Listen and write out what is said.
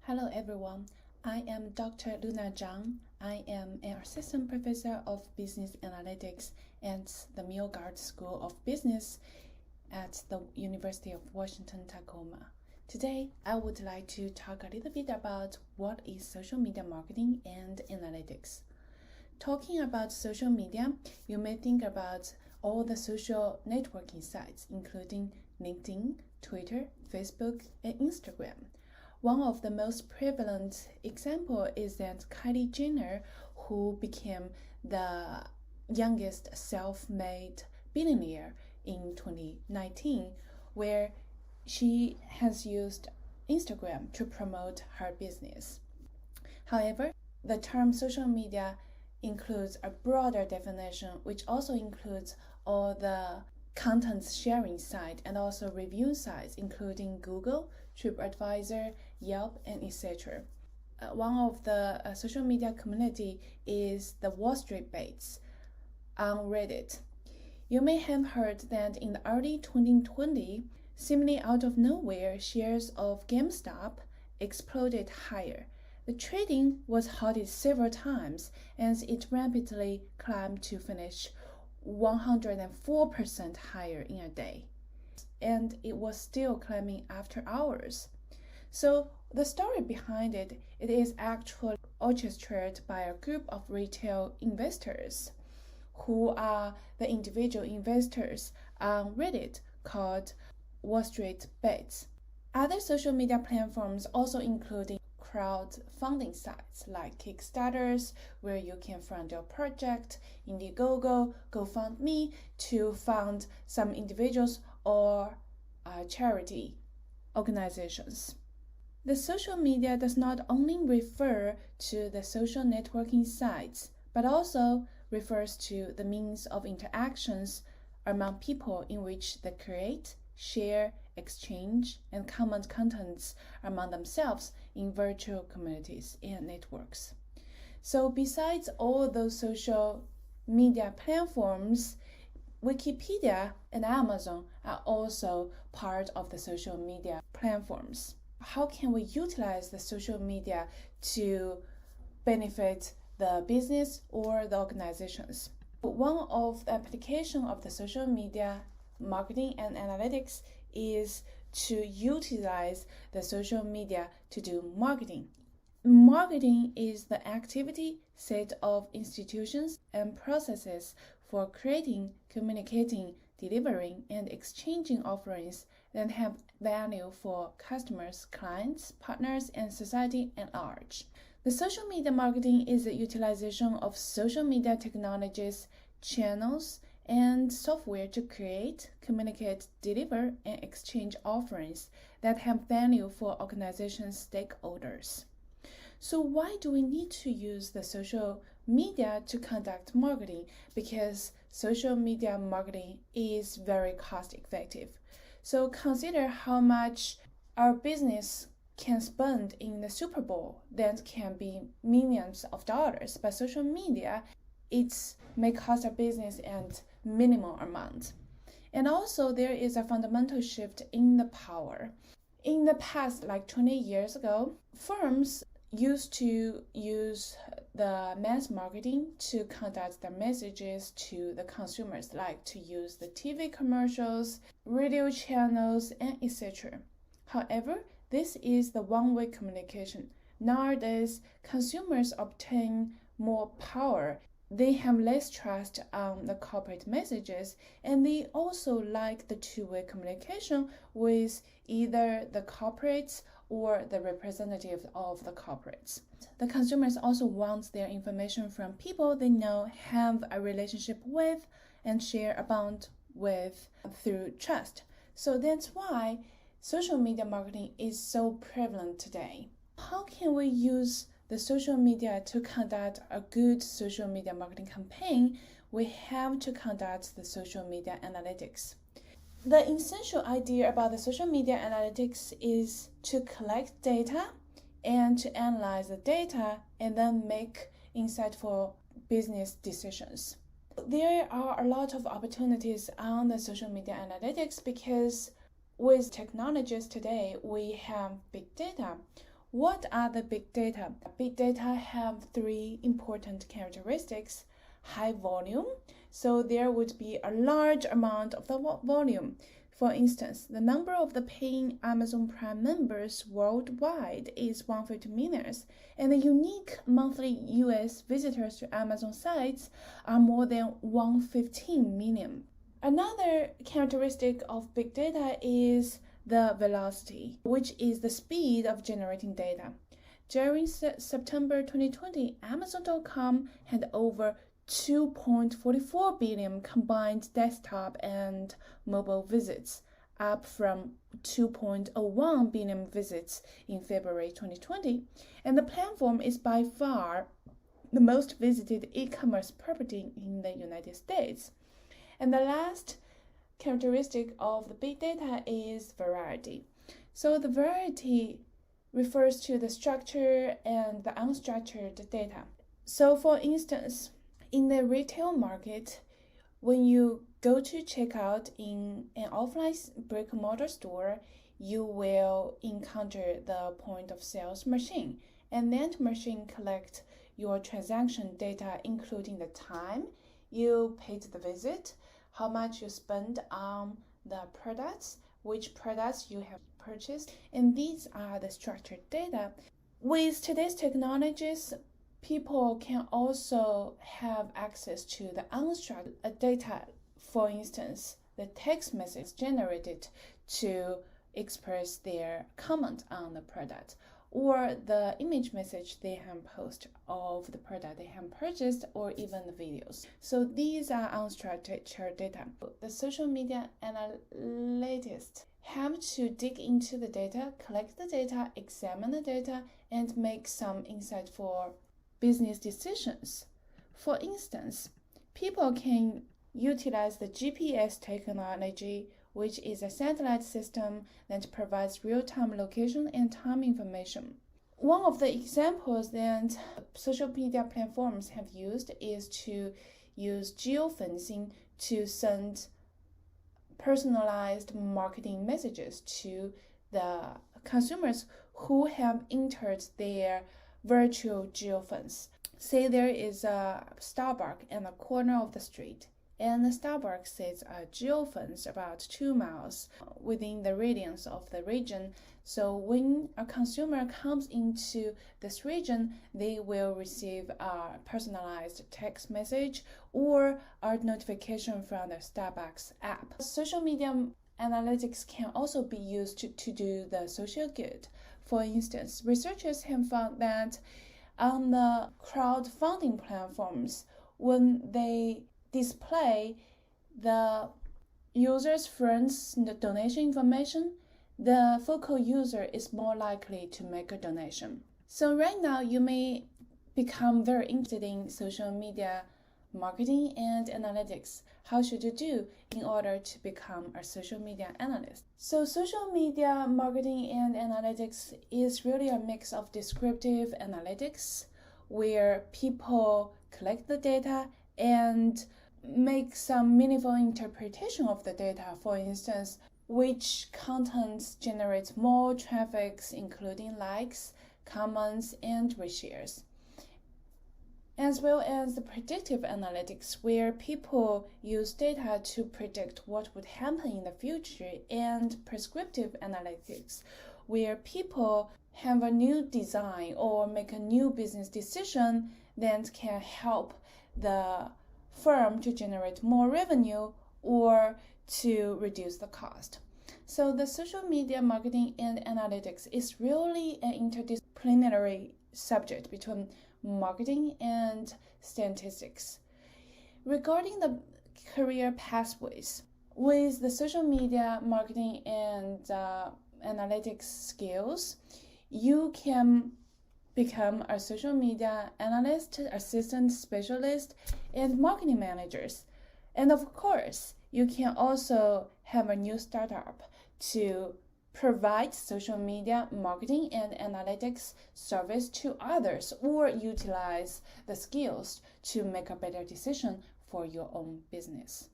Hello everyone, I am Dr. Luna Zhang. I am an assistant professor of business analytics at the Milgard School of Business at the University of Washington, Tacoma. Today, I would like to talk a little bit about what is social media marketing and analytics. Talking about social media, you may think about all the social networking sites, including LinkedIn, Twitter, Facebook, and Instagram. One of the most prevalent example is that Kylie Jenner, who became the youngest self-made billionaire in 2019, where she has used Instagram to promote her business. However, the term social media includes a broader definition, which also includes all the content sharing site and also review sites, including Google, TripAdvisor, Yelp, and etc. One of the social media community is the Wall Street Bets on Reddit. You may have heard that in the early 2020, seemingly out of nowhere, shares of GameStop exploded higher. The trading was halted several times as it rapidly climbed to finish 104% higher in a day. And it was still climbing after hours. So the story behind it is actually orchestrated by a group of retail investors who are the individual investors on Reddit called Wall Street Bets. Other social media platforms also include crowdfunding sites like Kickstarters, where you can fund your project, Indiegogo, GoFundMe to fund some individuals or charity organizations. The social media does not only refer to the social networking sites, but also refers to the means of interactions among people in which they create, share, exchange, and comment contents among themselves in virtual communities and networks. So besides all those social media platforms, Wikipedia and Amazon are also part of the social media platforms. How can we utilize the social media to benefit the business or the organizations? One of the applications of the social media marketing and analytics is to utilize the social media to do marketing. Marketing is the activity set of institutions and processes for creating, communicating, delivering, and exchanging offerings that have value for customers, clients, partners, and society at large. The social media marketing is the utilization of social media technologies, channels, and software to create, communicate, deliver, and exchange offerings that have value for organization stakeholders. So why do we need to use the social media to conduct marketing? Because social media marketing is very cost effective. So consider how much our business can spend in the Super Bowl. That can be millions of dollars, but social media, it may cost a business at minimal amount. And also there is a fundamental shift in the power. In the past, like 20 years ago, firms used to use the mass marketing to conduct their messages to the consumers, like to use the TV commercials, radio channels, and etc. However, this is the one-way communication. Nowadays, consumers obtain more power. They have less trust on the corporate messages, and they also like the two-way communication with either the corporates or the representative of the corporates. The consumers also want their information from people they know, have a relationship with, and share a bond with through trust. So that's why social media marketing is so prevalent today. How can we use the social media to conduct a good social media marketing campaign? We have to conduct the social media analytics. The essential idea about the social media analytics is to collect data and to analyze the data and then make insightful business decisions. There are a lot of opportunities on the social media analytics because with technologies today, we have big data. What are the big data? Big data have three important characteristics. High volume, so there would be a large amount of the volume. For instance, the number of the paying Amazon Prime members worldwide is 150 million, and the unique monthly US visitors to Amazon sites are more than 115 million. Another characteristic of big data is the velocity, which is the speed of generating data. During September 2020, Amazon.com had over 2.44 billion combined desktop and mobile visits, up from 2.01 billion visits in February 2020, and the platform is by far the most visited e-commerce property in the United States. And the last characteristic of the big data is variety. So the variety refers to the structure and the unstructured data. So for instance, in the retail market, when you go to checkout in an offline brick-and-mortar store, you will encounter the point of sales machine, and that machine collects your transaction data, including the time you paid the visit, how much you spend on the products, which products you have purchased, and these are the structured data. With today's technologies, people can also have access to the unstructured data. For instance, the text message generated to express their comment on the product, or the image message they have posted of the product they have purchased, or even the videos. So these are unstructured data. The social media analysts have to dig into the data, collect the data, examine the data, and make some insightful business decisions. For instance, people can utilize the GPS technology, which is a satellite system that provides real-time location and time information. One of the examples that social media platforms have used is to use geofencing to send personalized marketing messages to the consumers who have entered their virtual geofence. Say there is a Starbucks in the corner of the street, and the Starbucks sets a geofence about 2 miles within the radius of the region. So when a consumer comes into this region, they will receive a personalized text message or a notification from the Starbucks app. Social media analytics can also be used to do the social good. For instance, researchers have found that on the crowdfunding platforms, when they display the user's friends' donation information, the focal user is more likely to make a donation. So right now, you may become very interested in social media marketing and analytics. How should you do in order to become a social media analyst? So social media marketing and analytics is really a mix of descriptive analytics, where people collect the data and make some meaningful interpretation of the data. For instance, which contents generates more traffic, including likes, comments, and reshares. As well as the predictive analytics, where people use data to predict what would happen in the future, and prescriptive analytics, where people have a new design or make a new business decision that can help the firm to generate more revenue or to reduce the cost. So the social media marketing and analytics is really an interdisciplinary subject between marketing and statistics. Regarding the career pathways, with the social media marketing and analytics skills, you can become a social media analyst, assistant specialist, and marketing managers. And of course, you can also have a new startup to provide social media marketing and analytics service to others, or utilize the skills to make a better decision for your own business.